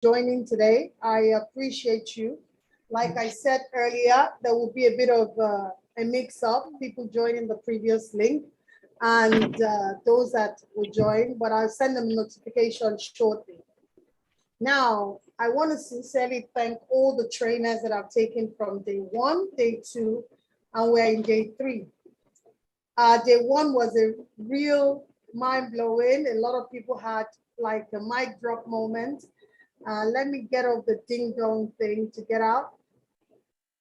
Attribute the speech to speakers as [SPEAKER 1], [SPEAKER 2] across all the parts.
[SPEAKER 1] joining today. I appreciate you. Like I said earlier, there will be a bit of a mix-up, people joining the previous link and those that will join, but I'll send them notification shortly. Now, I want to sincerely thank all the trainers that I've taken from day 1, day 2, and we're in day 3. Day 1 was a real mind-blowing. A lot of people had like a mic drop moment. Let me get off the ding-dong thing to get out.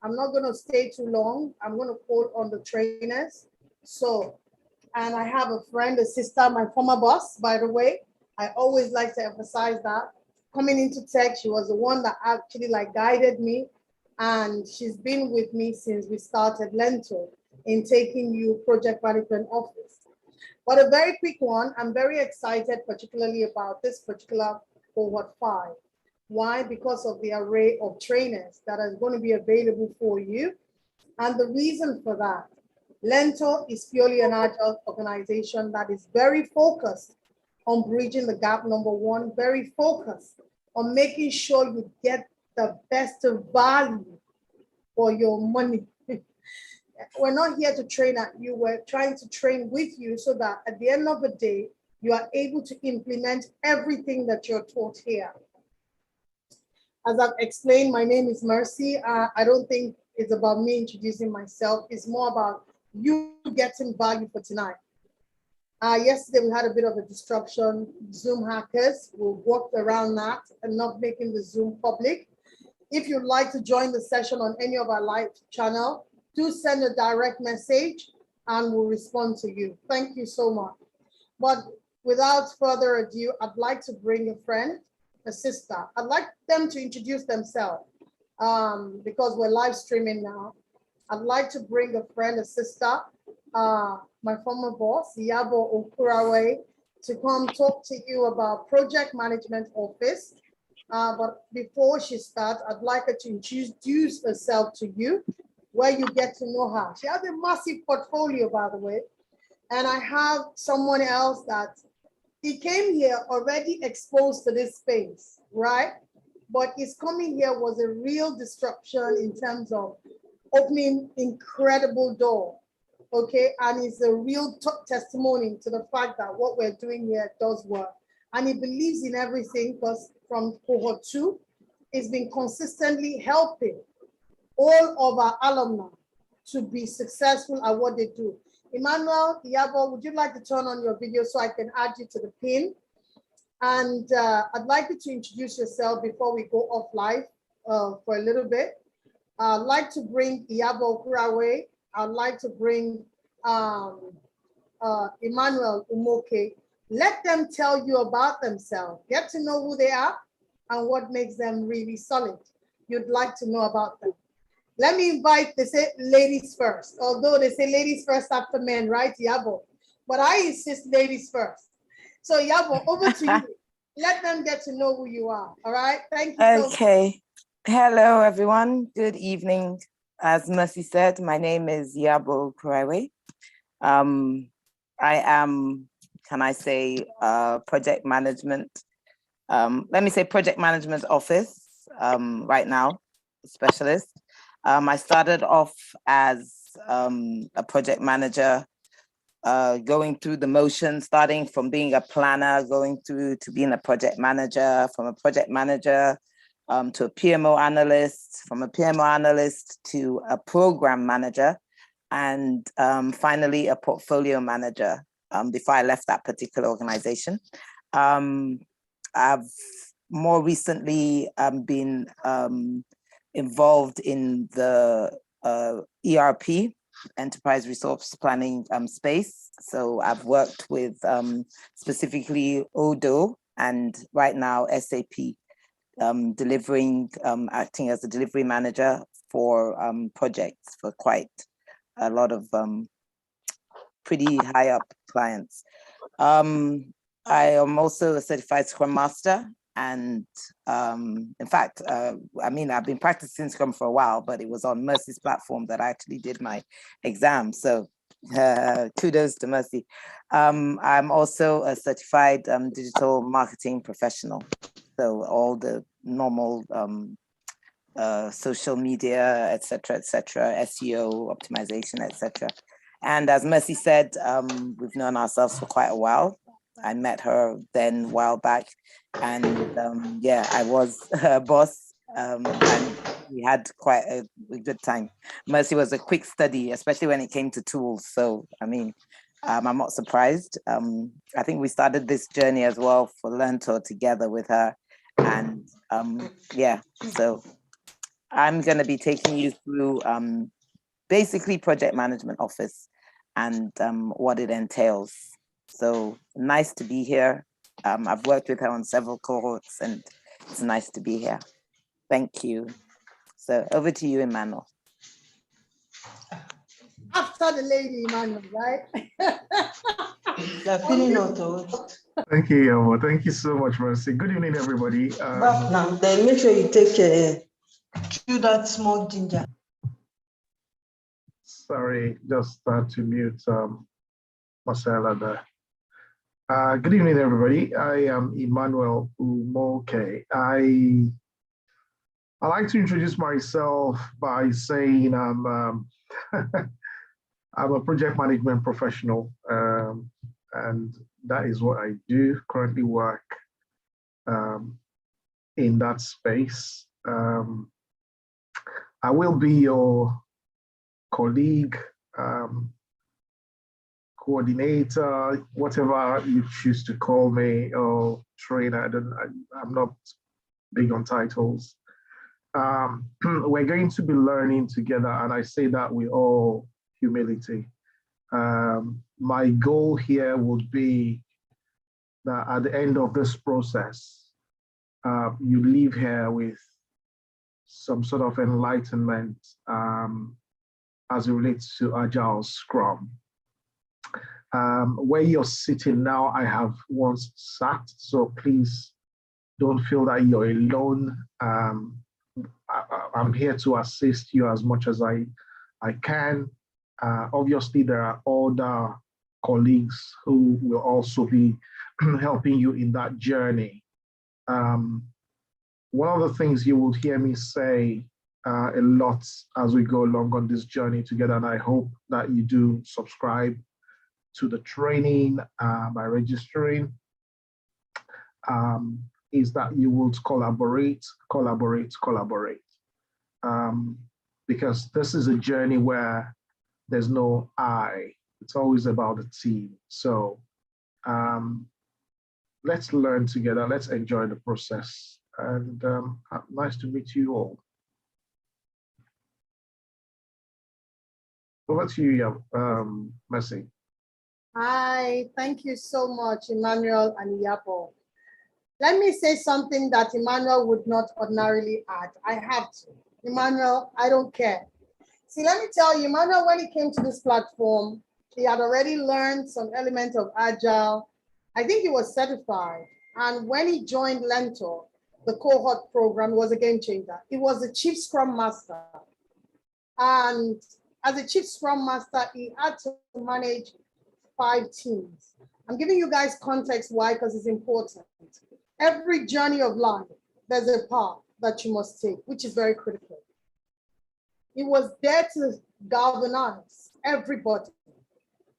[SPEAKER 1] I'm not going to stay too long. I'm going to call on the trainers. So, and I have a friend, a sister, my former boss, by the way. I always like to emphasize that. Coming into tech, she was the one that actually like guided me. And she's been with me since we started Learntor in taking you project management office. But a very quick one, I'm very excited, particularly about this particular cohort 5. Why? Because of the array of trainers that are going to be available for you. And the reason for that, Learntor is purely an agile organization that is very focused on bridging the gap, number 1, very focused on making sure you get the best value for your money. We're not here to train at you, we're trying to train with you so that at the end of the day, you are able to implement everything that you're taught here. As I've explained, my name is Mercy. I don't think it's about me introducing myself. It's more about you getting value for tonight. Yesterday, we had a bit of a disruption. Zoom hackers, we worked around that and not making the Zoom public. If you'd like to join the session on any of our live channel, do send a direct message and we'll respond to you. Thank you so much. But without further ado, I'd like to bring a friend, a sister. I'd like them to introduce themselves because we're live streaming now. I'd like to bring a friend, a sister, my former boss, Iyabo Okurawe, to come talk to you about project management office. But before she starts, I'd like her to introduce herself to you, where you get to know her. She has a massive portfolio, by the way. And I have someone else that he came here already exposed to this space, right? But his coming here was a real disruption in terms of opening incredible door, okay? And it's a real testimony to the fact that what we're doing here does work. And he believes in everything because from cohort 2, he's been consistently helping all of our alumni to be successful at what they do. Emmanuel, Iyabo, would you like to turn on your video so I can add you to the pin? And I'd like you to introduce yourself before we go off live for a little bit. I'd like to bring Iyabo Okurawe. I'd like to bring Emmanuel Umoke. Let them tell you about themselves. Get to know who they are and what makes them really solid. You'd like to know about them. Let me invite, they say ladies first, although they say ladies first after men, right, Iyabo? But I insist ladies first. So Iyabo, over to you. Let them get to know who you are, all right? Thank you so much.
[SPEAKER 2] Okay. Hello, everyone. Good evening. As Mercy said, my name is Iyabo Okurawe. I am, can I say, project management, let me say project management office right now, specialist. I started off as a project manager, going through the motion, starting from being a planner, going through to being a project manager, from a project manager to a PMO analyst, from a PMO analyst to a program manager, and finally a portfolio manager before I left that particular organization. I've more recently been involved in the ERP, enterprise resource planning space. So I've worked with specifically Odoo and right now SAP, delivering, acting as a delivery manager for projects for quite a lot of pretty high up clients. I am also a certified Scrum Master. And in fact, I mean, I've been practicing Scrum for a while, but it was on Mercy's platform that I actually did my exam. So kudos to Mercy. I'm also a certified digital marketing professional. So all the normal social media, etc., SEO optimization, etc. And as Mercy said, we've known ourselves for quite a while. I met her then a while back, and yeah, I was her boss, and we had quite a good time. Mercy was a quick study, especially when it came to tools. So, I mean, I'm not surprised. I think we started this journey as well for Learntor together with her. And yeah, so I'm going to be taking you through basically project management office and what it entails. So nice to be here. I've worked with her on several cohorts and it's nice to be here. Thank you. So over to you, Emmanuel.
[SPEAKER 1] After the lady, Emmanuel, right?
[SPEAKER 3] You're feeling out.
[SPEAKER 4] Thank you, Yamo. Thank you so much, Mercy. Good evening, everybody.
[SPEAKER 3] Now, then make sure you take chew that small ginger.
[SPEAKER 4] Sorry, just to mute Marcella there. Good evening, everybody. I am Emmanuel Umoke. I like to introduce myself by saying I'm a project management professional, and that is what I do. Currently work in that space. I will be your colleague, coordinator, whatever you choose to call me, or trainer. I'm not big on titles. We're going to be learning together, and I say that with all humility. My goal here would be that at the end of this process, you leave here with some sort of enlightenment as it relates to Agile Scrum. Where you're sitting now, I have once sat, so please don't feel that you're alone. I'm here to assist you as much as I can. Obviously, there are other colleagues who will also be helping you in that journey. One of the things you will hear me say a lot as we go along on this journey together, and I hope that you do subscribe to the training by registering, is that you will collaborate. Because this is a journey where there's no I, it's always about the team. So let's learn together, let's enjoy the process. And nice to meet you all. Over to you, Mercy.
[SPEAKER 1] Hi, thank you so much, Emmanuel and Yapo. Let me say something that Emmanuel would not ordinarily add. I have to. Emmanuel, I don't care. See, let me tell you, Emmanuel, when he came to this platform, he had already learned some element of Agile. I think he was certified. And when he joined Learntor, the Cohort program, was a game changer. He was the chief Scrum Master. And as a chief Scrum Master, he had to manage 5 teams. I'm giving you guys context why, because it's important. Every journey of life, there's a path that you must take, which is very critical. He was there to galvanize everybody.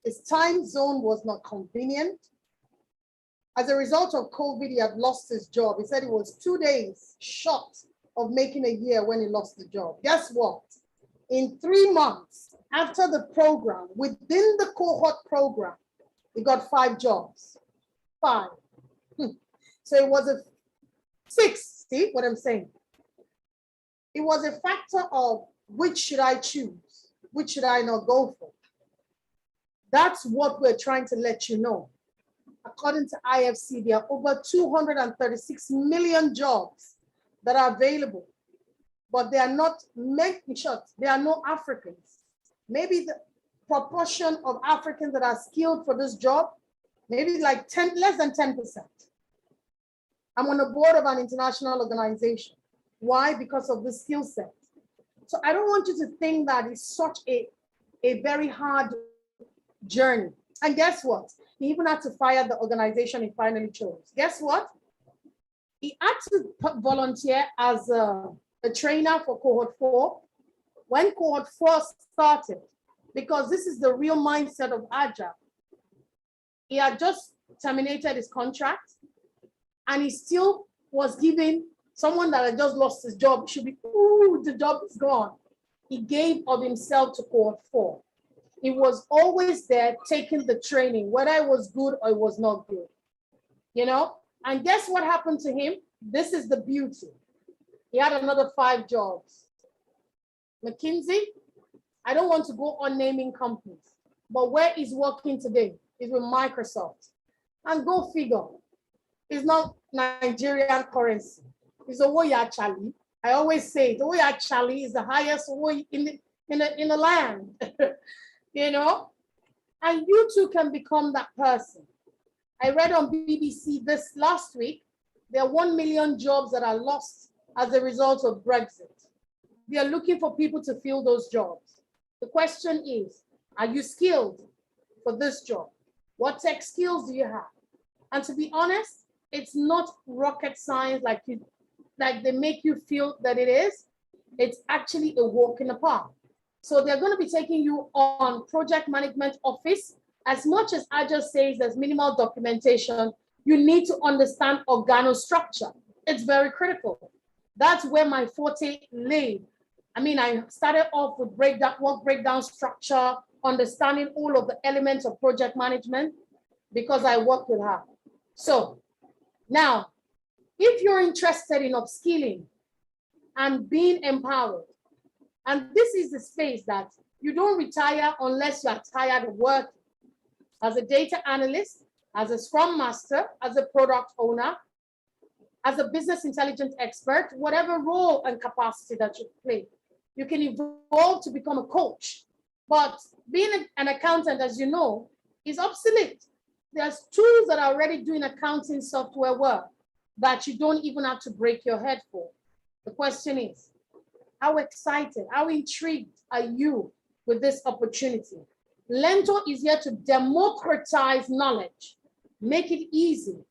[SPEAKER 1] His time zone was not convenient. As a result of COVID, he had lost his job. He said it was 2 days short of making a year when he lost the job. Guess what? In 3 months after the program, within the Cohort program, he got 5 jobs. 5. So it was a 6. See what I'm saying? It was a factor of which should I choose? Which should I not go for? That's what we're trying to let you know. According to IFC, there are over 236 million jobs that are available, but they are not making short. There are no Africans. Maybe the proportion of Africans that are skilled for this job, maybe like less than 10%. I'm on the board of an international organization. Why? Because of the skill set. So I don't want you to think that it's such a very hard journey. And guess what? He even had to fire the organization he finally chose. Guess what? he had to volunteer as a trainer for Cohort 4 when Cohort 4 started, because this is the real mindset of Agile. He had just terminated his contract and he still was giving someone that had just lost his job, should be, ooh, the job is gone. He gave of himself to Cohort 4. He was always there taking the training, whether it was good or it was not good, you know? And guess what happened to him? This is the beauty. He had another 5 jobs. McKinsey, I don't want to go on naming companies, but where he's working today is with Microsoft. And go figure, it's not Nigerian currency. It's Owoya Chali. I always say the Owoya Chali is the highest in the land, you know? And you too can become that person. I read on BBC this last week, there are 1 million jobs that are lost as a result of Brexit. They are looking for people to fill those jobs. The question is, are you skilled for this job? What tech skills do you have? And to be honest, it's not rocket science like they make you feel that it is. It's actually a walk in the park. So they're going to be taking you on project management office. As much as Agile says there's minimal documentation, you need to understand organostructure. It's very critical. That's where my forte lay. I mean, I started off with work breakdown structure, understanding all of the elements of project management because I worked with her. So now, if you're interested in upskilling and being empowered, and this is the space that you don't retire unless you are tired of working. As a data analyst, as a scrum master, as a product owner, as a business intelligence expert, whatever role and capacity that you play, you can evolve to become a coach. But being an accountant, as you know, is obsolete. There's tools that are already doing accounting software work that you don't even have to break your head for. The question is, how excited, how intrigued are you with this opportunity? Learntor is here to democratize knowledge, make it easy.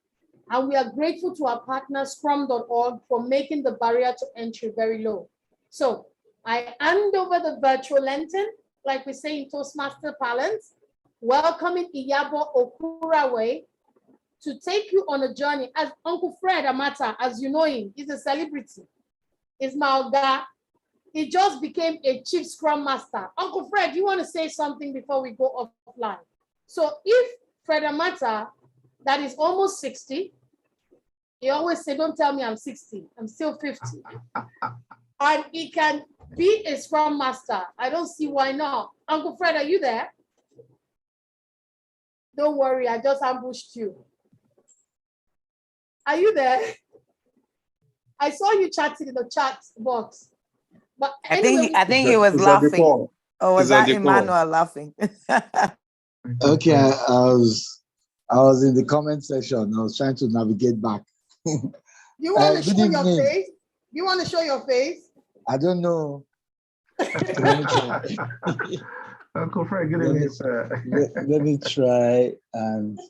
[SPEAKER 1] And we are grateful to our partner, scrum.org, for making the barrier to entry very low. So I hand over the virtual lantern, like we say in Toastmaster parlance, welcoming Iyabo Okurawe to take you on a journey. As Uncle Fred Amata, as you know him, is a celebrity. Is my guy. He just became a chief scrum master. Uncle Fred, you want to say something before we go offline? So if Fred Amata, that is almost 60, he always say, don't tell me I'm 60, I'm still 50. And he can be a scrum master. I don't see why not. Uncle Fred, are you there? Don't worry, I just ambushed you. Are you there? I saw you chatting in the chat box. But anyway,
[SPEAKER 2] I think he was laughing. Or was that Emmanuel laughing?
[SPEAKER 5] Okay, I was in the comment section. I was trying to navigate back.
[SPEAKER 1] You want to show your face? You want to show your face?
[SPEAKER 5] I don't know.
[SPEAKER 4] Uncle Fred, good evening, sir.
[SPEAKER 5] Let me try and.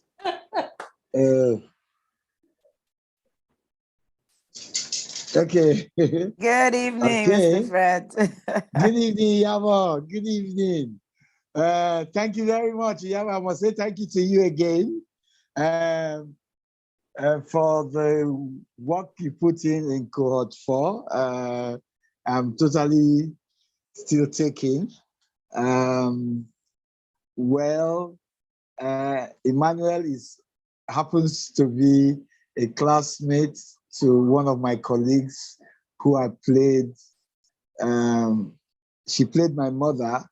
[SPEAKER 5] Okay.
[SPEAKER 2] Good evening, Mr. Fred.
[SPEAKER 5] Good evening, Yamo. Good evening. Thank you very much, Yamo. I must say thank you to you again for the work you put in Cohort 4. I'm totally still taking. Emmanuel happens to be a classmate to one of my colleagues who I played. She played my mother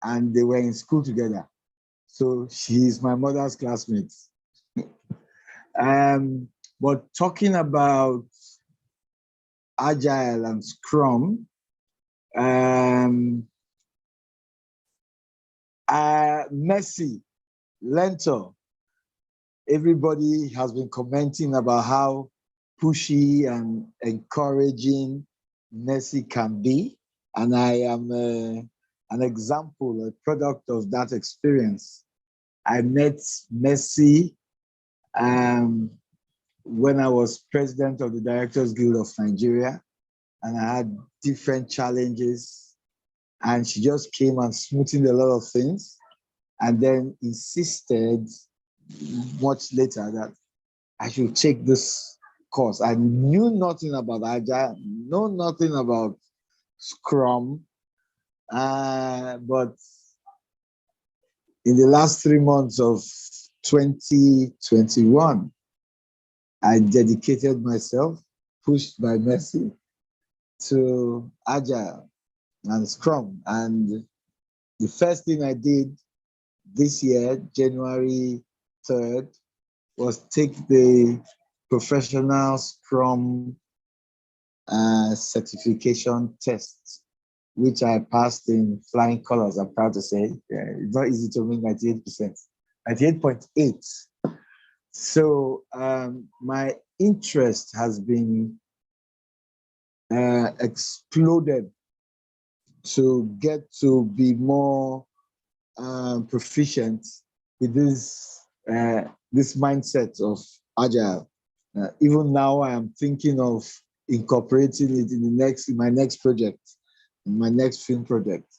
[SPEAKER 5] and they were in school together. So she's my mother's classmate. But talking about Agile and Scrum, Messi, Learntor, everybody has been commenting about how pushy and encouraging Messi can be. And I am an example, a product of that experience. I met Messi when I was president of the Directors Guild of Nigeria, and I had different challenges, and she just came and smoothened a lot of things, and then insisted much later that I should take this course. I knew nothing about Agile, know nothing about Scrum, but in the last 3 months of 2021, I dedicated myself, pushed by Mercy, to Agile and Scrum. And the first thing I did this year, January 3rd, was take the professional Scrum certification test, which I passed in flying colors, I'm proud to say. It's not easy to make 98%, 98.8. So my interest has been exploded to get to be more proficient with this mindset of Agile. Even now, I am thinking of incorporating it in my next project, in my next film project.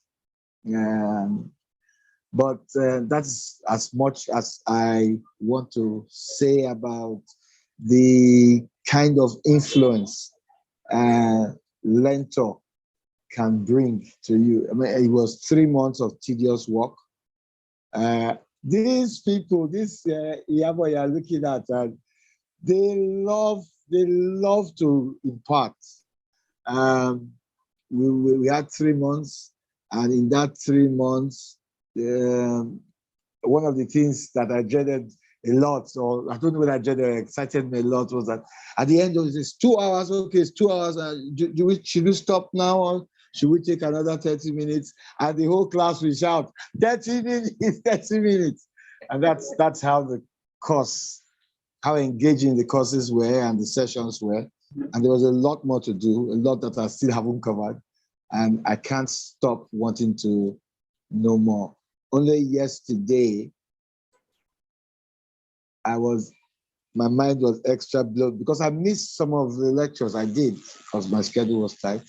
[SPEAKER 5] But that's as much as I want to say about the kind of influence Learntor can bring to you. I mean, it was 3 months of tedious work. These people, this Iyabo you are looking at, they love to impart. We had 3 months, and in that 3 months, one of the things that I dreaded a lot, or I don't know whether I dreaded or excited me a lot, was that at the end of this 2 hours, okay, it's 2 hours, should we stop now, or should we take another 30 minutes? And the whole class will shout, 30 minutes, 30 minutes. And that's how the course, how engaging the courses were and the sessions were. And there was a lot more to do, a lot that I still haven't covered. And I can't stop wanting to know more. Only yesterday, my mind was extra blown because I missed some of the lectures I did because my schedule was tight.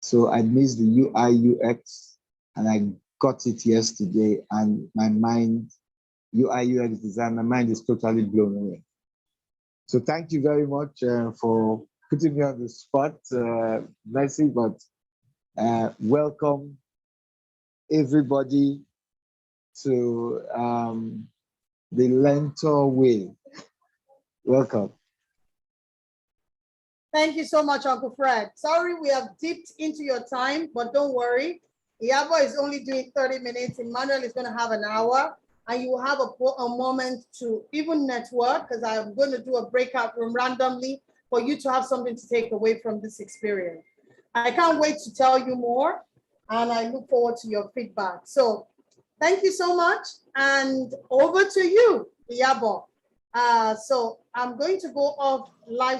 [SPEAKER 5] So I missed the UI UX, and I got it yesterday, and my mind, UI UX design, my mind is totally blown away. So thank you very much for putting me on the spot, Mercy, but welcome everybody to the Learntor way. Welcome.
[SPEAKER 1] Thank you so much, Uncle Fred. Sorry we have dipped into your time, but don't worry. Iyabo is only doing 30 minutes. Emmanuel is going to have an hour, and you will have a moment to even network, because I am going to do a breakout room randomly for you to have something to take away from this experience. I can't wait to tell you more, and I look forward to your feedback. So thank you so much, and over to you, Iyabo. So I'm going to go off live